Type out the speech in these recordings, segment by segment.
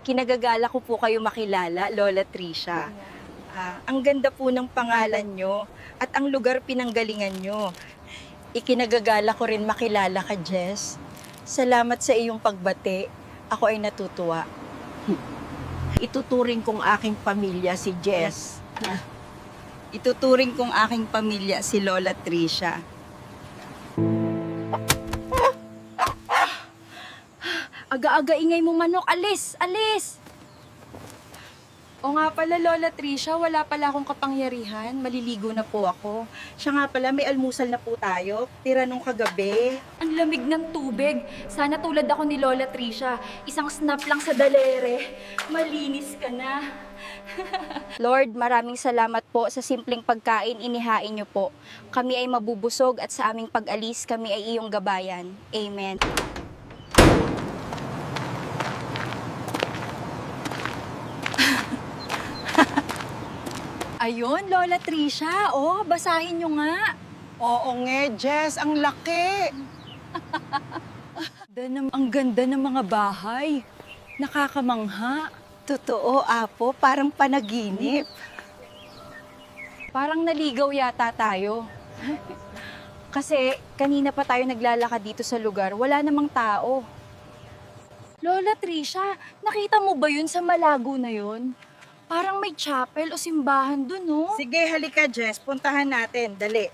Kinagagala ko po kayo makilala, Lola Tricia. Ang ganda po ng pangalan nyo at ang lugar pinanggalingan nyo. Ikinagagala ko rin makilala ka, Jess. Salamat sa iyong pagbati. Ako ay natutuwa. Ituturing kong aking pamilya si Jess. Ituturing kong aking pamilya si Lola Tricia. Aga-aga ingay mo manok. Alis! Alis! O nga pala, Lola Tricia, wala pala akong kapangyarihan. Maliligo na po ako. Siya nga pala, may almusal na po tayo. Tira nung kagabi. Ang lamig ng tubig. Sana tulad ako ni Lola Tricia. Isang snap lang sa dalere. Malinis ka na. Lord, maraming salamat po sa simpleng pagkain inihain niyo po. Kami ay mabubusog at sa aming pag-alis kami ay iyong gabayan. Amen. Ayun, Lola Tricia. Oh, basahin nyo nga. Oo nga, Jess, ang laki. Ang ganda ng mga bahay. Nakakamangha. Totoo, Apo. Parang panaginip. Parang naligaw yata tayo. Kasi kanina pa tayo naglalakad dito sa lugar, wala namang tao. Lola Tricia, nakita mo ba yun sa malago na yun? Parang may chapel o simbahan dun, no? Sige, halika, Jess. Puntahan natin. Dali.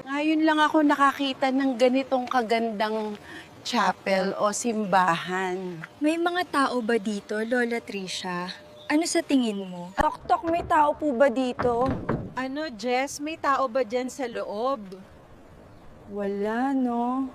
Ngayon lang ako nakakita ng ganitong kagandang chapel o simbahan. May mga tao ba dito, Lola Tricia? Ano sa tingin mo? Tok-tok, may tao po ba dito? Ano, Jess, may tao ba dyan sa loob? Wala, no?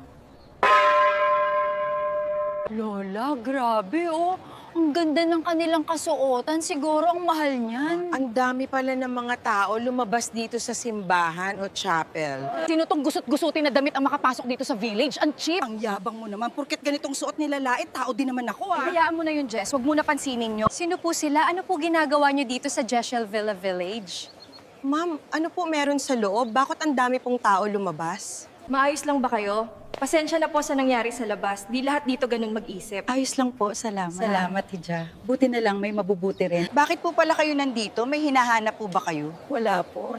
Lola, grabe, oh. Ang ganda ng kanilang kasuotan. Siguro ang mahal niyan. Ang dami pala ng mga tao lumabas dito sa simbahan o chapel. Sino tong gusot-gusutin na damit ang makapasok dito sa village? Ang cheap! Ang yabang mo naman. Porket ganitong suot nila lait, tao din naman ako, ah. Hayaan mo na yun, Jess. Huwag mo na pansinin nyo. Sino po sila? Ano po ginagawa nyo dito sa Jeshel Villa Village? Ma'am, ano po meron sa loob? Bakit ang dami pong tao lumabas? Maayos lang ba kayo? Pasensya na po sa nangyari sa labas. Di lahat dito ganun mag-isip. Ayos lang po, salamat. Salamat, Hija. Buti na lang may mabubuti rin. Bakit po pala kayo nandito? May hinahanap po ba kayo? Wala po.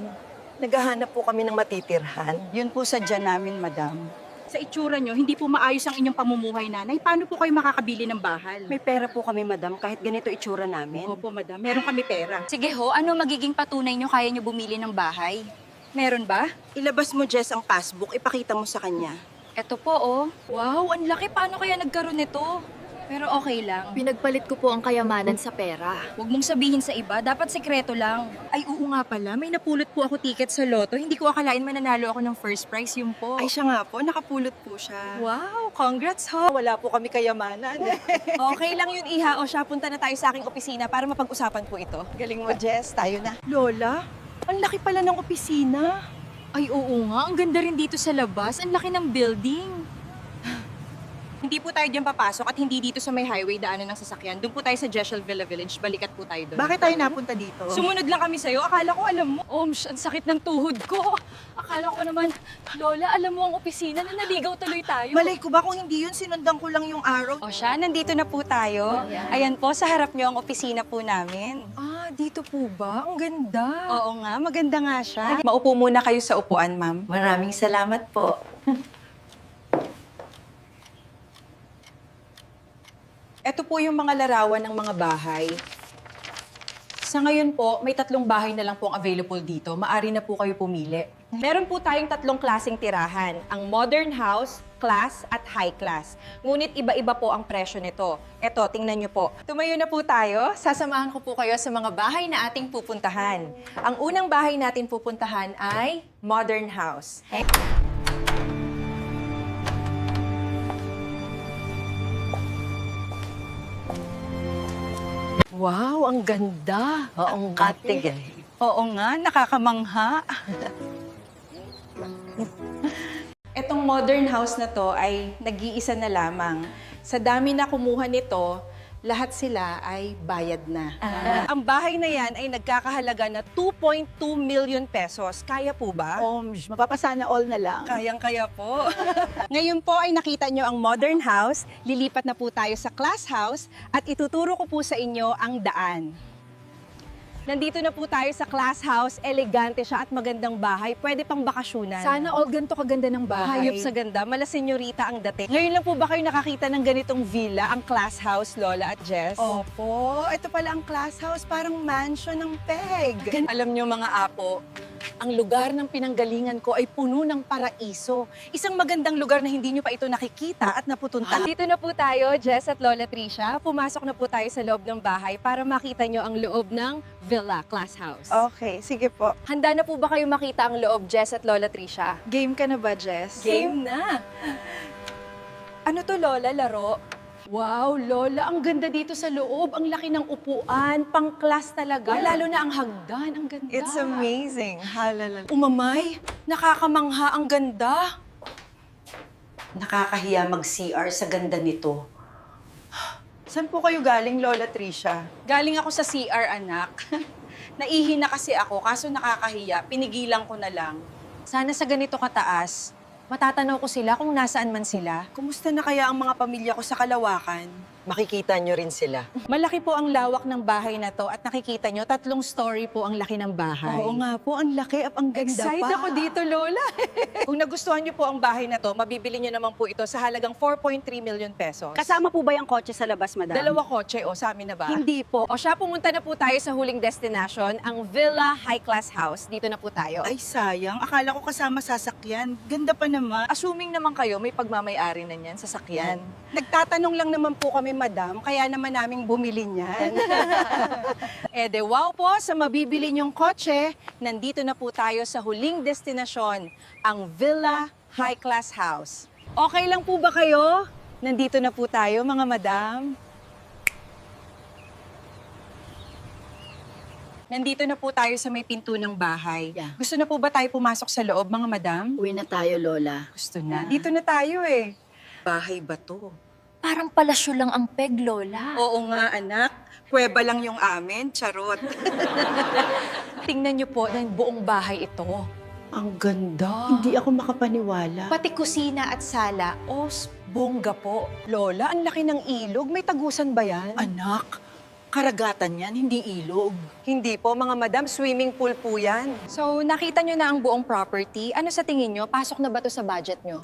Naghahanap po kami ng matitirhan. Yun po sadya namin, madam. Sa itsura nyo, hindi po maayos ang inyong pamumuhay, nanay. Paano po kayo makakabili ng bahal? May pera po kami, madam, kahit ganito itsura namin. Opo, madam. Meron kami pera. Sige ho, ano magiging patunay nyo kaya nyo bumili ng bahay? Meron ba? Ilabas mo, Jess, ang passbook. Ipakita mo sa kanya. Eto po, oh. Wow, ang laki. Paano kaya nagkaroon nito? Pero okay lang. Pinagpalit ko po ang kayamanan sa pera. Huwag mong sabihin sa iba. Dapat sekreto lang. Ay, oo nga pala. May napulot po ako ticket sa loto. Hindi ko akalain mananalo ako ng first prize. Yun po. Ay, siya nga po. Nakapulot po siya. Wow, congrats ho. Wala po kami kayamanan. Okay lang yun, Iha. O siya, punta na tayo sa aking opisina para mapag-usapan po ito. Galing mo, Jess. Tayo na. Lola, ang laki pala ng opisina. Ay, oo nga. Ang ganda rin dito sa labas. Ang laki ng building. Hindi po tayo dyan papasok at hindi dito sa may highway daanan ng sasakyan. Doon po tayo sa Jeshel Villa Village. Balikat po tayo doon. Bakit tayo napunta dito? Sumunod lang kami sa'yo. Akala ko alam mo. Oms, ang sakit ng tuhod ko. Akala ko naman, Lola, alam mo ang opisina na naligaw tuloy tayo. Malay ko ba kung hindi yun, sinundan ko lang yung araw. O siya, nandito na po tayo. Ayan po, sa harap niyo ang opisina po namin. Ah, dito po ba? Ang ganda. Oo nga, maganda nga siya. Maupo muna kayo sa upuan, ma'am. Maraming salamat po. Ito po yung mga larawan ng mga bahay. Sa ngayon po, may 3 bahay na lang po ang available dito. Maari na po kayo pumili. Meron po tayong 3 klaseng tirahan. Ang modern house, class, at high class. Ngunit iba-iba po ang presyo nito. Ito, tingnan nyo po. Tumayo na po tayo. Sasamahan ko po kayo sa mga bahay na ating pupuntahan. Ang unang bahay natin pupuntahan ay modern house. Wow, ang ganda. Oo, katig. Oo nga, nakakamangha. Etong modern house na to ay nag-iisa na lamang. Sa dami na kumuha nito, lahat sila ay bayad na. Ang bahay na yan ay nagkakahalaga na 2.2 million pesos. Kaya po ba? Mapapasana all na lang. Kayang-kaya po. Ngayon po ay nakita nyo ang modern house. Lilipat na po tayo sa class house at ituturo ko po sa inyo ang daan. Nandito na po tayo sa class house. Elegante siya at magandang bahay. Pwede pang bakasyunan. Sana all ganito kaganda ng bahay. Hayop sa ganda. Mala senyorita ang dating. Ngayon lang po ba kayo nakakita ng ganitong villa, ang class house, Lola at Jess? Opo. Ito pala ang class house. Parang mansion ng peg. Alam nyo mga apo, ang lugar ng pinanggalingan ko ay puno ng paraiso. Isang magandang lugar na hindi nyo pa ito nakikita at naputunta. Dito na po tayo, Jess at Lola Tricia. Pumasok na po tayo sa loob ng bahay para makita nyo ang loob ng villa class house. Okay, sige po. Handa na po ba kayo makita ang loob, Jess at Lola Tricia? Game ka na ba, Jess? Game na! Ano to, Lola? Laro? Wow, Lola, ang ganda dito sa loob. Ang laki ng upuan, pang-class talaga. Lalo na ang hagdan, ang ganda. It's amazing. Halala. Umamay, nakakamangha ang ganda. Nakakahiya mag-CR sa ganda nito. Saan po kayo galing, Lola Tricia? Galing ako sa CR, anak. Naihi na kasi ako, kaso nakakahiya. Pinigilan ko na lang. Sana sa ganito kataas, matatanaw ko sila kung nasaan man sila. Kumusta na kaya ang mga pamilya ko sa Kalawakan? Makikita nyo rin sila. Malaki po ang lawak ng bahay na to at nakikita nyo, 3 story po ang laki ng bahay. Oo nga po, ang laki at ang ganda Excited pa. ako dito, Lola. Kung nagustuhan nyo po ang bahay na to, mabibili nyo naman po ito sa halagang 4.3 million pesos. Kasama po ba yung kotse sa labas, madam? 2 kotse, o sa amin na ba? Hindi po. O siya, pumunta na po tayo sa huling destination, ang Villa High Class House. Dito na po tayo. Ay, sayang. Akala ko kasama sasakyan. Ganda pa naman. Assuming naman kayo, may pagmamayari na niyan, sasakyan. Nagtatanong lang naman po kami, madam, kaya naman naming bumili niyan. De wow po, sa mabibili niyong kotse, nandito na po tayo sa huling destinasyon, ang Villa High Class House. Okay lang po ba kayo? Nandito na po tayo, mga madam. Nandito na po tayo sa may pinto ng bahay. Yeah. Gusto na po ba tayo pumasok sa loob, mga madam? Uwi na tayo, Lola. Gusto na. Dito na tayo eh. Bahay ba to? Parang palasyo lang ang peg, Lola. Oo nga, anak. Kuweba lang yung amin. Charot. Tingnan niyo po na buong bahay ito. Ang ganda. Hindi ako makapaniwala. Pati kusina at sala. Bongga po. Lola, ang laki ng ilog. May tagusan ba yan? Anak, karagatan yan, hindi ilog. Hindi po, mga madam. Swimming pool po yan. So, nakita niyo na ang buong property. Ano sa tingin niyo? Pasok na ba to sa budget niyo?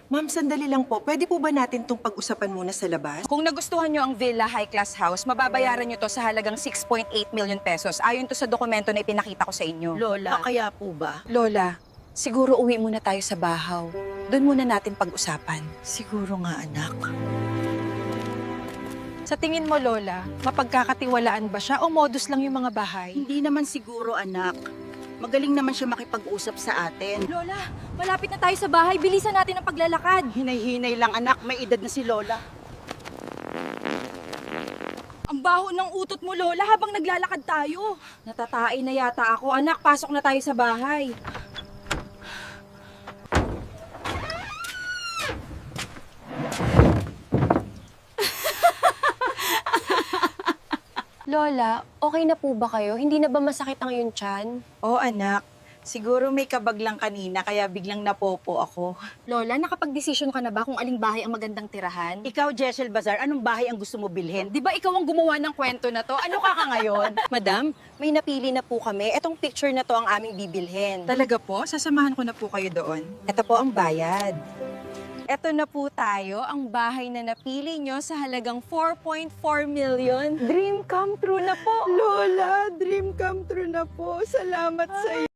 Ma'am, sandali lang po. Pwede po ba natin itong pag-usapan muna sa labas? Kung nagustuhan nyo ang Villa High Class House, mababayaran nyo to sa halagang 6.8 million pesos. Ayon to sa dokumento na ipinakita ko sa inyo. Lola, kaya po ba? Lola, siguro uwi muna tayo sa bahaw. Doon muna natin pag-usapan. Siguro nga, anak. Sa tingin mo, Lola, mapagkakatiwalaan ba siya o modus lang yung mga bahay? Hindi naman siguro, anak. Magaling naman siya makipag-usap sa atin. Lola, malapit na tayo sa bahay. Bilisan natin ang paglalakad. Hinay-hinay lang, anak. May edad na si Lola. Ang baho ng utot mo, Lola, habang naglalakad tayo. Natatain na yata ako. Anak, pasok na tayo sa bahay. Lola, okay na po ba kayo? Hindi na ba masakit ang iyong tiyan? Oo, anak. Siguro may kabag lang kanina, kaya biglang napopo ako. Lola, nakapag-desisyon ka na ba kung aling bahay ang magandang tirahan? Ikaw, Jessel Bazar, anong bahay ang gusto mo bilhin? Di ba ikaw ang gumawa ng kwento na to? Ano ka ngayon? Madam, may napili na po kami. Etong picture na to ang aming bibilhin. Talaga po? Sasamahan ko na po kayo doon. Ito po ang bayad. Ito na po tayo, ang bahay na napili nyo sa halagang 4.4 million. Dream come true na po. Lola, dream come true na po. Salamat sa iyo.